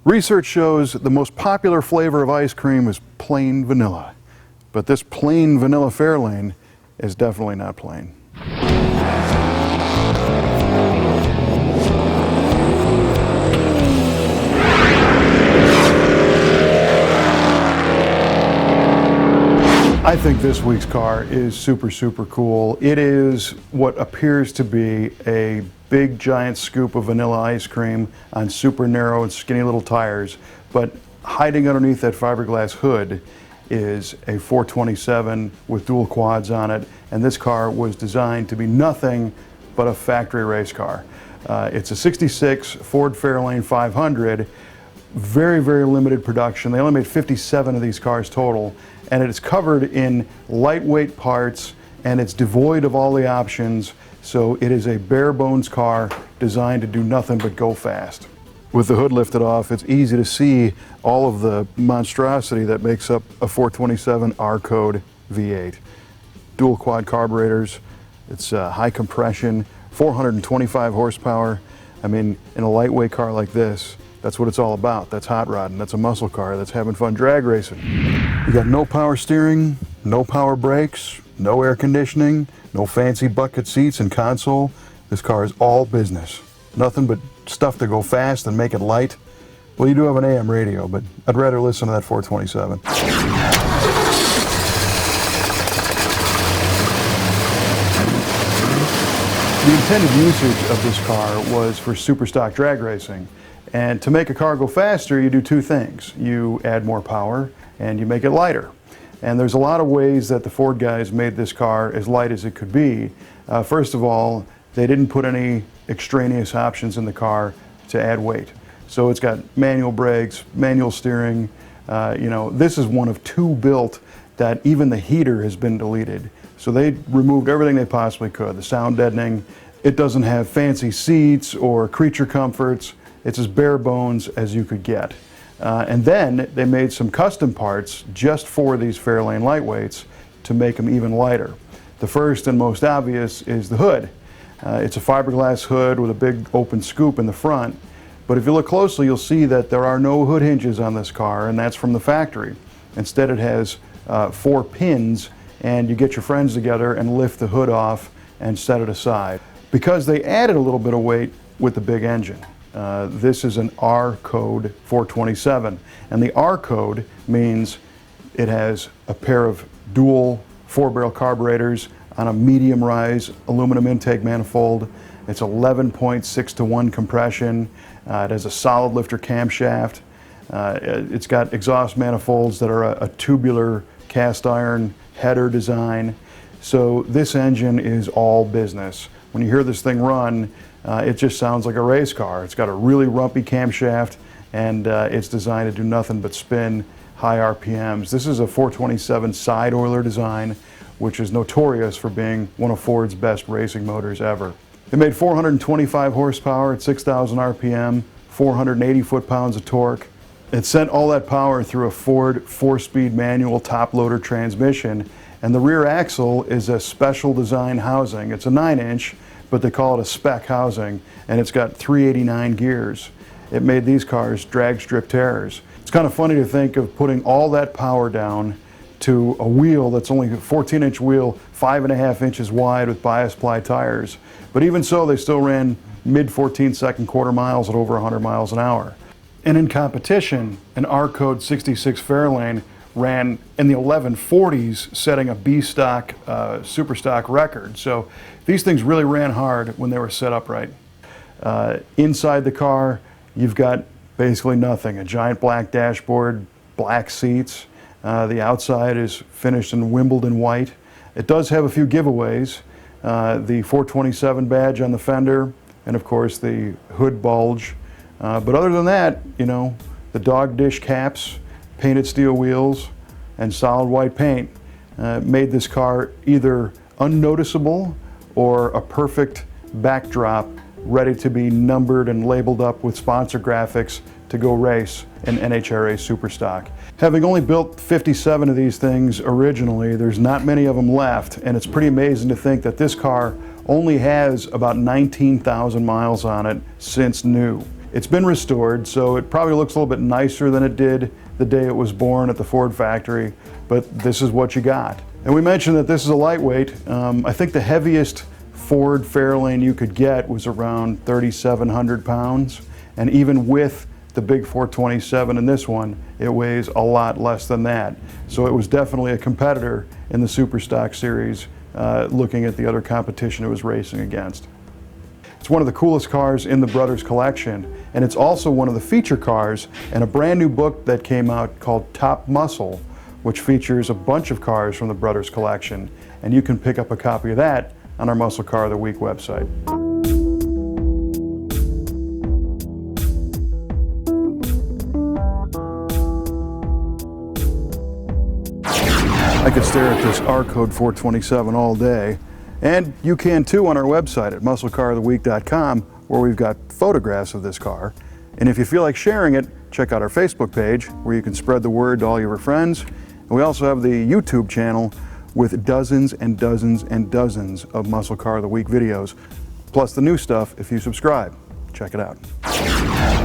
Research shows the most popular flavor of ice cream is plain vanilla, but this plain vanilla Fairlane is definitely not plain. I think this week's car is super cool. It is what appears to be a big giant scoop of vanilla ice cream on super narrow and skinny little tires, but hiding underneath that fiberglass hood is a 427 with dual quads on it, and this car was designed to be nothing but a factory race car. It's a 66 Ford Fairlane 500, very limited production. They only made 57 of these cars total, and it is covered in lightweight parts, and it's devoid of all the options, so it is a bare bones car designed to do nothing but go fast. With the hood lifted off, it's easy to see all of the monstrosity that makes up a 427 R-Code V8. Dual quad carburetors, it's high compression, 425 horsepower. I mean, in a lightweight car like this, that's what it's all about. That's hot rodding, that's a muscle car, that's having fun drag racing. You got no power steering, no power brakes, no air conditioning, no fancy bucket seats and console. This car is all business. Nothing but stuff to go fast and make it light. Well, you do have an AM radio, but I'd rather listen to that 427. The intended usage of this car was for super stock drag racing. And to make a car go faster, you do two things. You add more power and you make it lighter. And there's a lot of ways that the Ford guys made this car as light as it could be. First of all, they didn't put any extraneous options in the car to add weight. So it's got manual brakes, manual steering. This is one of two built that even the heater has been deleted. So they removed everything they possibly could. The sound deadening. It doesn't have fancy seats or creature comforts. It's as bare bones as you could get. And then they made some custom parts just for these Fairlane lightweights to make them even lighter. The first and most obvious is the hood. It's a fiberglass hood with a big open scoop in the front, but if you look closely you'll see that there are no hood hinges on this car, and that's from the factory. Instead it has 4 pins, and you get your friends together and lift the hood off and set it aside. Because they added a little bit of weight with the big engine. This is an R-Code 427, and the R-Code means it has a pair of dual 4-barrel carburetors on a medium rise aluminum intake manifold. It's 11.6:1 compression. It has a solid lifter camshaft. It's got exhaust manifolds that are a tubular cast iron header design. So this engine is all business. When you hear this thing run, it just sounds like a race car. It's got a really rumpy camshaft, and it's designed to do nothing but spin high RPMs. This is a 427 side oiler design, which is notorious for being one of Ford's best racing motors ever. It made 425 horsepower at 6,000 RPM, 480 foot-pounds of torque. It sent all that power through a Ford 4-speed manual top-loader transmission, and the rear axle is a special design housing. It's a 9-inch, but they call it a spec housing, and it's got 389 gears. It made these cars drag strip terrors. It's kind of funny to think of putting all that power down to a wheel that's only a 14-inch wheel, 5.5 inches wide with bias ply tires. But even so, they still ran mid-14-second quarter miles at over 100 miles an hour. And in competition, an R-Code 66 Fairlane ran in the 1140s, setting a B-stock, super stock record. So these things really ran hard when they were set up right. Inside the car, you've got basically nothing. A giant black dashboard, black seats. The outside is finished in Wimbledon white. It does have a few giveaways. The 427 badge on the fender, and of course the hood bulge. But other than that, the dog dish caps, painted steel wheels, and solid white paint made this car either unnoticeable or a perfect backdrop ready to be numbered and labeled up with sponsor graphics to go race in NHRA Superstock. Having only built 57 of these things originally, there's not many of them left, and it's pretty amazing to think that this car only has about 19,000 miles on it since new. It's been restored, so it probably looks a little bit nicer than it did the day it was born at the Ford factory, but this is what you got. And we mentioned that this is a lightweight. I think the heaviest Ford Fairlane you could get was around 3,700 pounds, and even with the big 427 in this one, it weighs a lot less than that. So it was definitely a competitor in the Superstock series, looking at the other competition it was racing against. It's one of the coolest cars in the Brothers collection, and it's also one of the feature cars in a brand new book that came out called Top Muscle, which features a bunch of cars from the Brothers collection, and you can pick up a copy of that on our Muscle Car of the Week website. I could stare at this R-Code 427 all day, and you can too on our website at musclecaroftheweek.com, where we've got photographs of this car. And if you feel like sharing it, check out our Facebook page, where you can spread the word to all your friends. And we also have the YouTube channel with dozens and dozens and dozens of Muscle Car of the Week videos, plus the new stuff if you subscribe. Check it out.